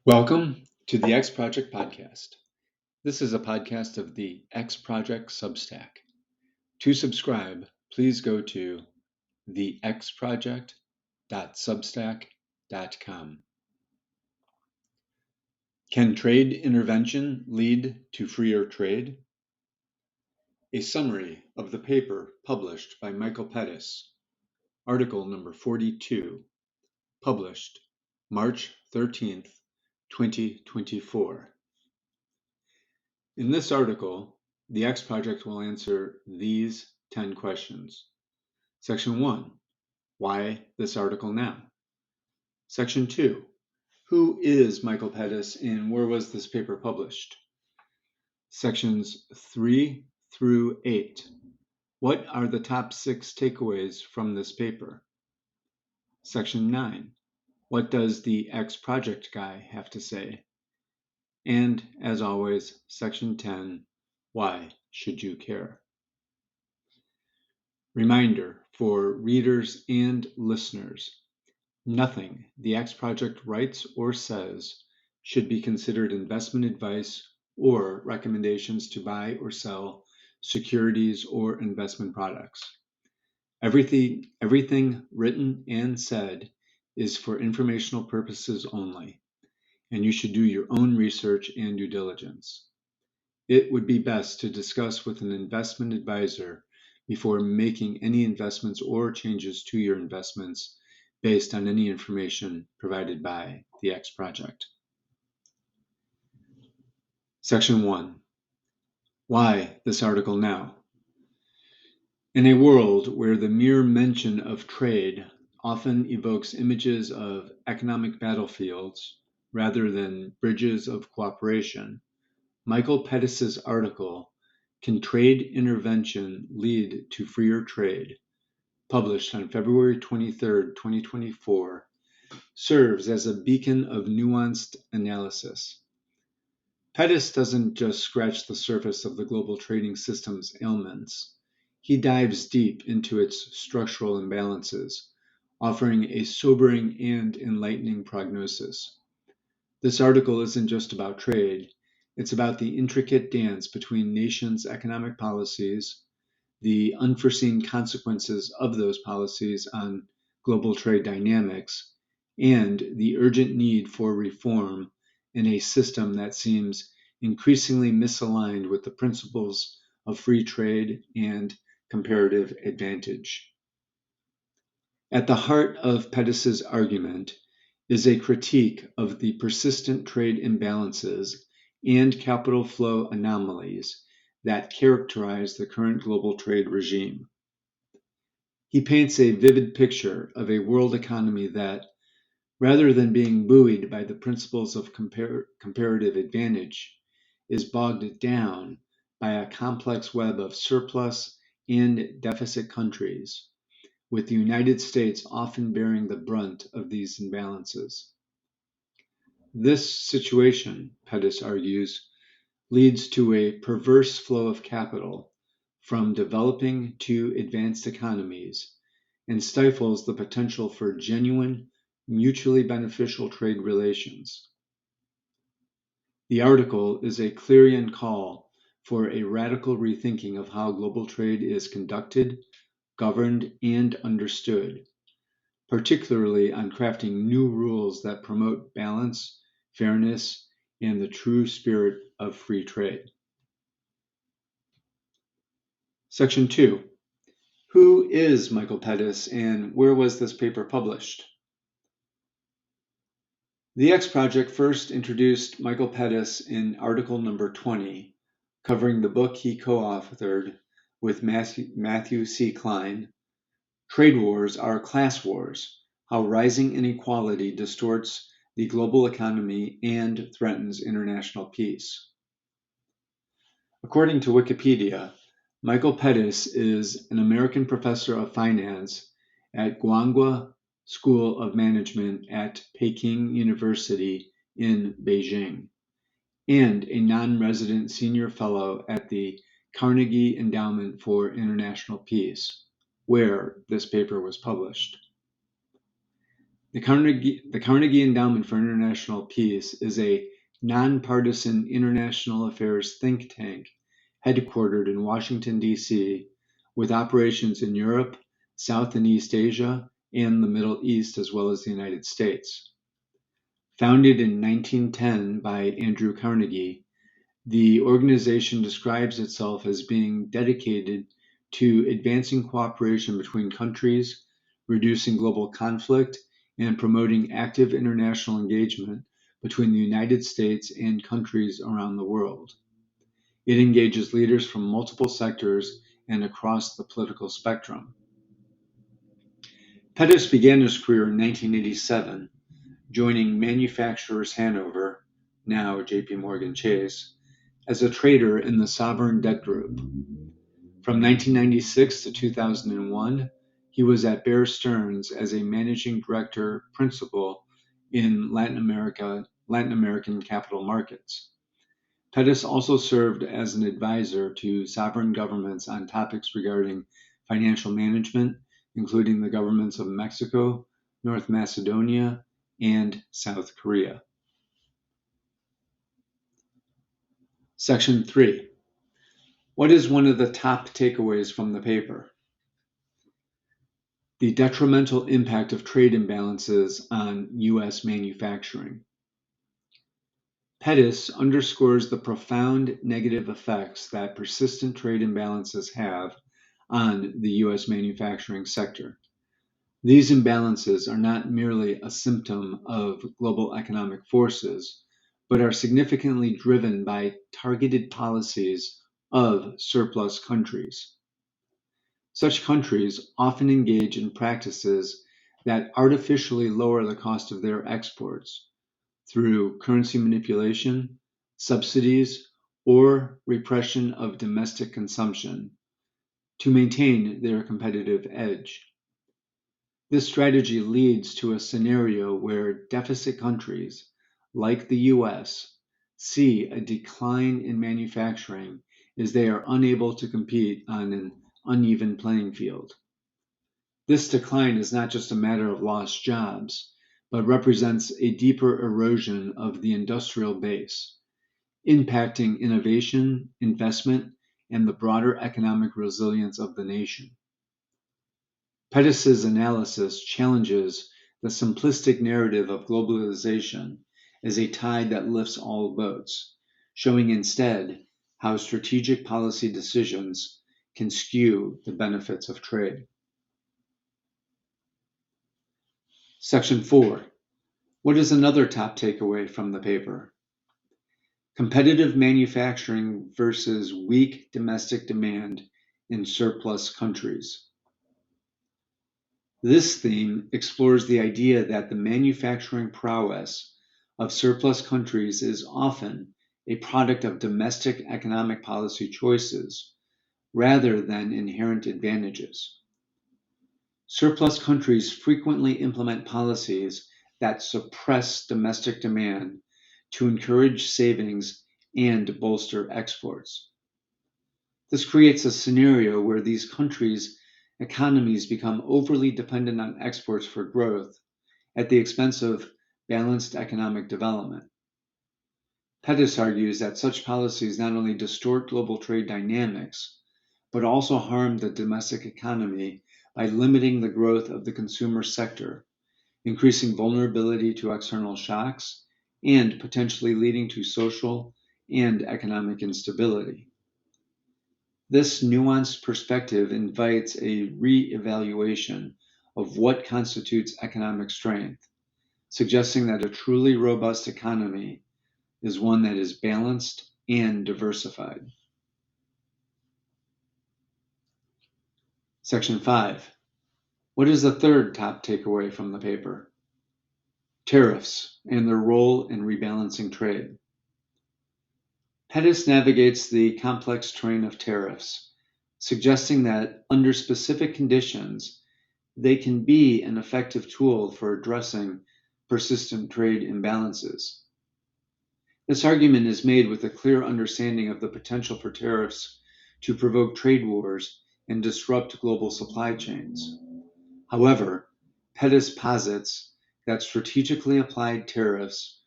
Welcome to the X Project Podcast. This is a podcast of the X Project Substack. To subscribe, please go to thexproject.substack.com. Can trade intervention lead to freer trade? A summary of the paper published by Michael Pettis, article number 42, published March 13th, 2024. In this article, the X Project will answer these 10 questions. Section 1, why this article now? Section 2, who is Michael Pettis and where was this paper published? Sections 3 through 8, what are the top 6 takeaways from this paper? Section 9, what does the X Project guy have to say? And, as always, Section 10, why should you care? Reminder for readers and listeners, nothing the X Project writes or says should be considered investment advice or recommendations to buy or sell securities or investment products. Everything written and said is for informational purposes only, and you should do your own research and due diligence. It would be best to discuss with an investment advisor before making any investments or changes to your investments based on any information provided by the X Project. Section 1. Why this article now? In a world where the mere mention of trade often evokes images of economic battlefields rather than bridges of cooperation, Michael Pettis' article, Can Trade Intervention Lead to Freer Trade?, published on February 23, 2024, serves as a beacon of nuanced analysis. Pettis doesn't just scratch the surface of the global trading system's ailments. He dives deep into its structural imbalances, offering a sobering and enlightening prognosis. This article isn't just about trade. It's about the intricate dance between nations' economic policies, the unforeseen consequences of those policies on global trade dynamics, and the urgent need for reform in a system that seems increasingly misaligned with the principles of free trade and comparative advantage. At the heart of Pettis' argument is a critique of the persistent trade imbalances and capital flow anomalies that characterize the current global trade regime. He paints a vivid picture of a world economy that, rather than being buoyed by the principles of comparative advantage, is bogged down by a complex web of surplus and deficit countries, with the United States often bearing the brunt of these imbalances. This situation, Pettis argues, leads to a perverse flow of capital from developing to advanced economies and stifles the potential for genuine, mutually beneficial trade relations. The article is a clarion call for a radical rethinking of how global trade is conducted, governed, and understood, particularly on crafting new rules that promote balance, fairness, and the true spirit of free trade. Section 2. Who is Michael Pettis and where was this paper published? The X Project first introduced Michael Pettis in article number 20, covering the book he co-authored with Matthew C. Klein, Trade Wars Are Class Wars: How Rising Inequality Distorts the Global Economy and Threatens International Peace. According to Wikipedia, Michael Pettis is an American professor of finance at Guanghua School of Management at Peking University in Beijing, and a non-resident senior fellow at the Carnegie Endowment for International Peace, where this paper was published. The Carnegie Endowment for International Peace is a nonpartisan international affairs think tank headquartered in Washington, D.C., with operations in Europe, South and East Asia, and the Middle East, as well as the United States. Founded in 1910 by Andrew Carnegie, the organization describes itself as being dedicated to advancing cooperation between countries, reducing global conflict, and promoting active international engagement between the United States and countries around the world. It engages leaders from multiple sectors and across the political spectrum. Pettis began his career in 1987, joining Manufacturers Hanover, now JP Morgan Chase, as a trader in the Sovereign Debt Group. From 1996 to 2001, he was at Bear Stearns as a managing director principal in Latin American capital markets. Pettis also served as an advisor to sovereign governments on topics regarding financial management, including the governments of Mexico, North Macedonia, and South Korea. Section 3. What is one of the top takeaways from the paper? The detrimental impact of trade imbalances on U.S. manufacturing. Pettis underscores the profound negative effects that persistent trade imbalances have on the U.S. manufacturing sector. These imbalances are not merely a symptom of global economic forces, but are significantly driven by targeted policies of surplus countries. Such countries often engage in practices that artificially lower the cost of their exports through currency manipulation, subsidies, or repression of domestic consumption to maintain their competitive edge. This strategy leads to a scenario where deficit countries, like the US, see a decline in manufacturing as they are unable to compete on an uneven playing field. This decline is not just a matter of lost jobs, but represents a deeper erosion of the industrial base, impacting innovation, investment, and the broader economic resilience of the nation. Pettis's analysis challenges the simplistic narrative of globalization as a tide that lifts all boats, showing instead how strategic policy decisions can skew the benefits of trade. Section 4. What is another top takeaway from the paper? Competitive manufacturing versus weak domestic demand in surplus countries. This theme explores the idea that the manufacturing prowess of surplus countries is often a product of domestic economic policy choices rather than inherent advantages. Surplus countries frequently implement policies that suppress domestic demand to encourage savings and bolster exports. This creates a scenario where these countries' economies become overly dependent on exports for growth at the expense of balanced economic development. Pettis argues that such policies not only distort global trade dynamics, but also harm the domestic economy by limiting the growth of the consumer sector, increasing vulnerability to external shocks, and potentially leading to social and economic instability. This nuanced perspective invites a re-evaluation of what constitutes economic strength, suggesting that a truly robust economy is one that is balanced and diversified. Section 5. What is the third top takeaway from the paper? Tariffs and their role in rebalancing trade. Pettis navigates the complex terrain of tariffs, suggesting that under specific conditions, they can be an effective tool for addressing persistent trade imbalances. This argument is made with a clear understanding of the potential for tariffs to provoke trade wars and disrupt global supply chains. However, Pettis posits that strategically applied tariffs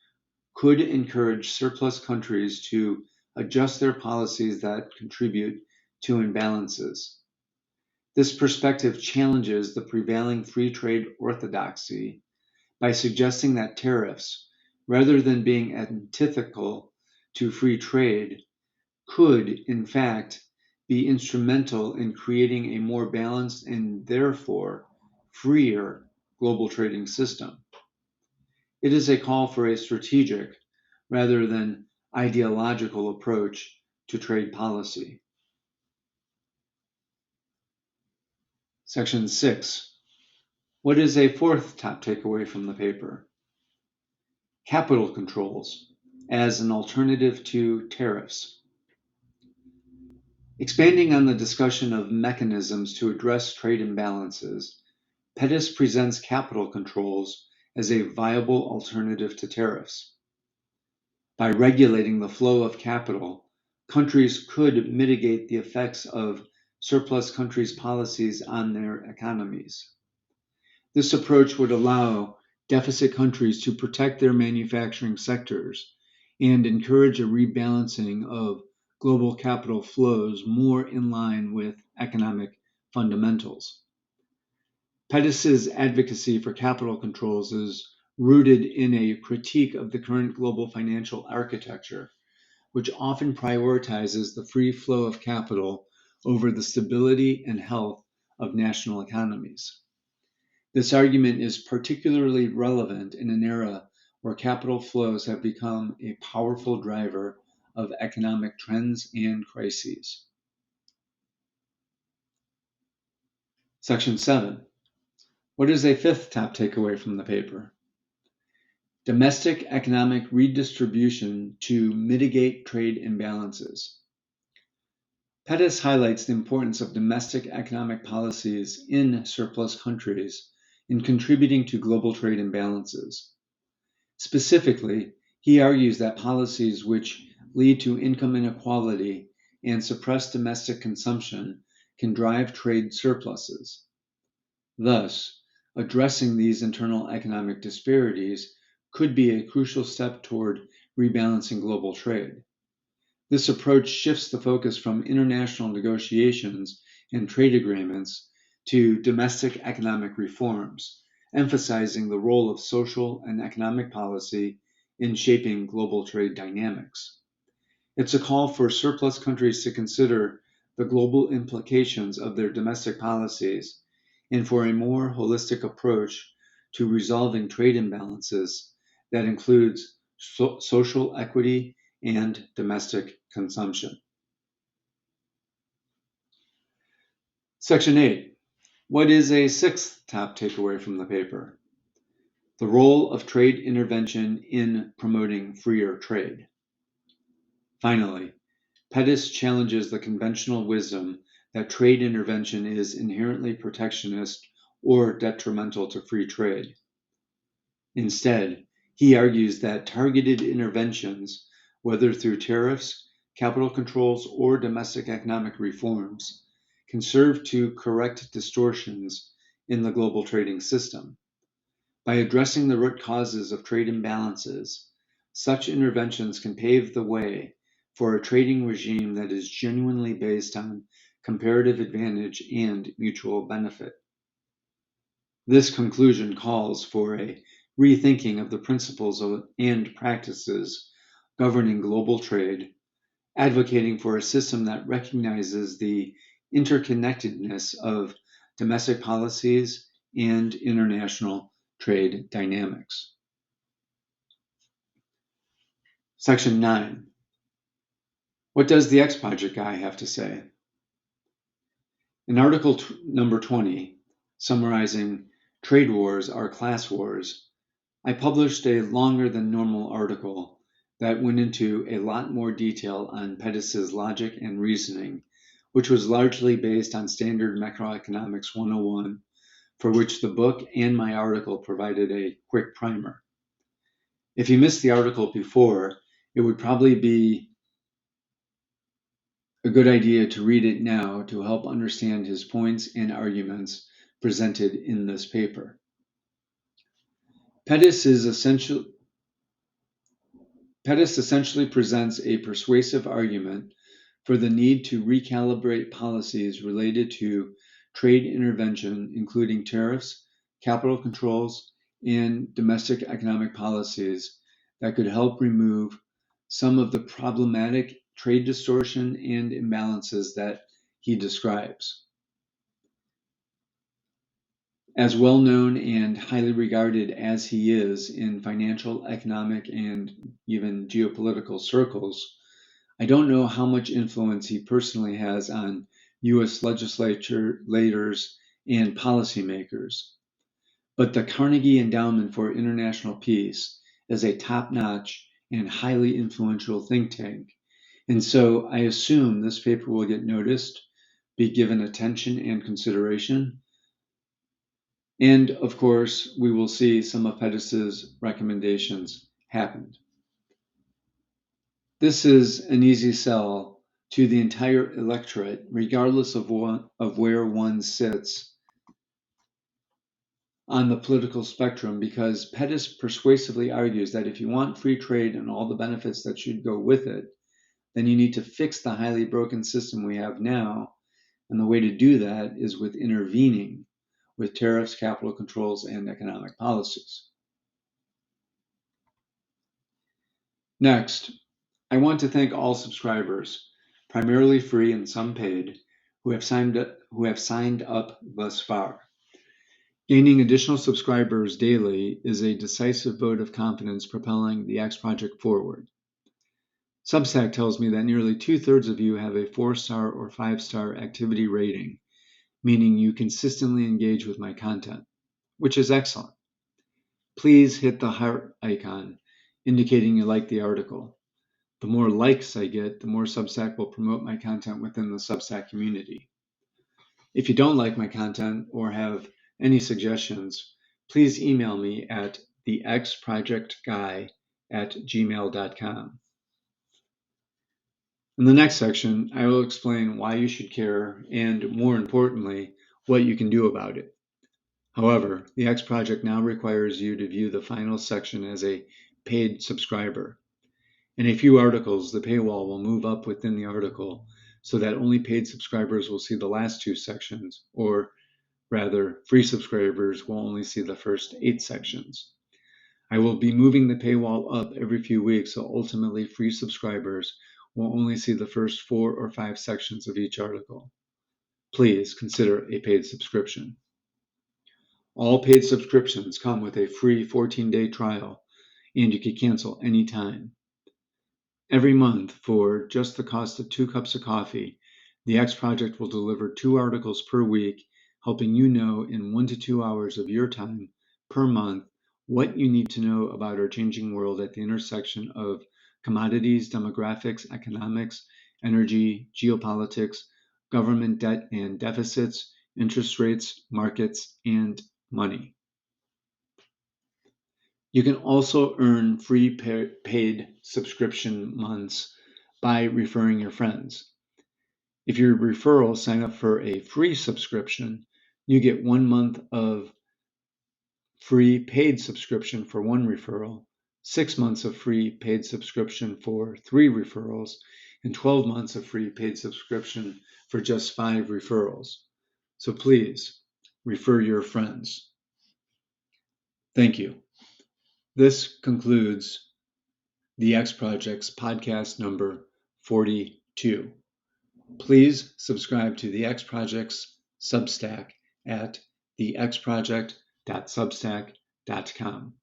could encourage surplus countries to adjust their policies that contribute to imbalances. This perspective challenges the prevailing free trade orthodoxy by suggesting that tariffs, rather than being antithetical to free trade, could, in fact, be instrumental in creating a more balanced and therefore freer global trading system. It is a call for a strategic rather than ideological approach to trade policy. Section 6. What is a fourth top takeaway from the paper? Capital controls as an alternative to tariffs. Expanding on the discussion of mechanisms to address trade imbalances, Pettis presents capital controls as a viable alternative to tariffs. By regulating the flow of capital, countries could mitigate the effects of surplus countries' policies on their economies. This approach would allow deficit countries to protect their manufacturing sectors and encourage a rebalancing of global capital flows more in line with economic fundamentals. Pettis's advocacy for capital controls is rooted in a critique of the current global financial architecture, which often prioritizes the free flow of capital over the stability and health of national economies. This argument is particularly relevant in an era where capital flows have become a powerful driver of economic trends and crises. Section 7. What is a fifth top takeaway from the paper? Domestic economic redistribution to mitigate trade imbalances. Pettis highlights the importance of domestic economic policies in surplus countries in contributing to global trade imbalances. Specifically, he argues that policies which lead to income inequality and suppress domestic consumption can drive trade surpluses. Thus, addressing these internal economic disparities could be a crucial step toward rebalancing global trade. This approach shifts the focus from international negotiations and trade agreements to domestic economic reforms, emphasizing the role of social and economic policy in shaping global trade dynamics. It's a call for surplus countries to consider the global implications of their domestic policies and for a more holistic approach to resolving trade imbalances that includes social equity and domestic consumption. Section 8. What is a sixth top takeaway from the paper? The role of trade intervention in promoting freer trade. Finally, Pettis challenges the conventional wisdom that trade intervention is inherently protectionist or detrimental to free trade. Instead, he argues that targeted interventions, whether through tariffs, capital controls, or domestic economic reforms, can serve to correct distortions in the global trading system. By addressing the root causes of trade imbalances, such interventions can pave the way for a trading regime that is genuinely based on comparative advantage and mutual benefit. This conclusion calls for a rethinking of the principles and practices governing global trade, advocating for a system that recognizes the interconnectedness of domestic policies and international trade dynamics. Section 9. What does the X-Project guy have to say? In article number 20, summarizing Trade Wars Are Class Wars, I published a longer than normal article that went into a lot more detail on Pettis's logic and reasoning, which was largely based on standard macroeconomics 101, for which the book and my article provided a quick primer. If you missed the article before, it would probably be a good idea to read it now to help understand his points and arguments presented in this paper. Pettis essentially presents a persuasive argument for the need to recalibrate policies related to trade intervention, including tariffs, capital controls, and domestic economic policies that could help remove some of the problematic trade distortion and imbalances that he describes. As well known and highly regarded as he is in financial, economic, and even geopolitical circles, I don't know how much influence he personally has on US legislators and policymakers. But the Carnegie Endowment for International Peace is a top-notch and highly influential think tank. And so I assume this paper will get noticed, be given attention and consideration. And of course, we will see some of Pettis's recommendations happened. This is an easy sell to the entire electorate, regardless of where one sits on the political spectrum, because Pettis persuasively argues that if you want free trade and all the benefits that should go with it, then you need to fix the highly broken system we have now. And the way to do that is with intervening with tariffs, capital controls, and economic policies. Next, I want to thank all subscribers, primarily free and some paid, who have signed up thus far. Gaining additional subscribers daily is a decisive vote of confidence propelling the X Project forward. Substack tells me that nearly 2/3 of you have a 4-star or 5-star activity rating, meaning you consistently engage with my content, which is excellent. Please hit the heart icon indicating you like the article. The more likes I get, the more Substack will promote my content within the Substack community. If you don't like my content or have any suggestions, please email me at thexprojectguy@gmail.com. In the next section, I will explain why you should care and, more importantly, what you can do about it. However, the X Project now requires you to view the final section as a paid subscriber. In a few articles, the paywall will move up within the article so that only paid subscribers will see the last 2 sections, or rather, free subscribers will only see the first 8 sections. I will be moving the paywall up every few weeks, so ultimately free subscribers will only see the first 4 or 5 sections of each article. Please consider a paid subscription. All paid subscriptions come with a free 14-day trial, and you can cancel anytime. Every month, for just the cost of 2 cups of coffee, the X Project will deliver 2 articles per week, helping you know in 1 to 2 hours of your time per month what you need to know about our changing world at the intersection of commodities, demographics, economics, energy, geopolitics, government debt and deficits, interest rates, markets, and money. You can also earn free paid subscription months by referring your friends. If your referrals sign up for a free subscription, you get 1 month of free paid subscription for 1 referral, 6 months of free paid subscription for 3 referrals, and 12 months of free paid subscription for just 5 referrals. So please refer your friends. Thank you. This concludes the X Project's podcast number 42. Please subscribe to the X Project's Substack at thexproject.substack.com.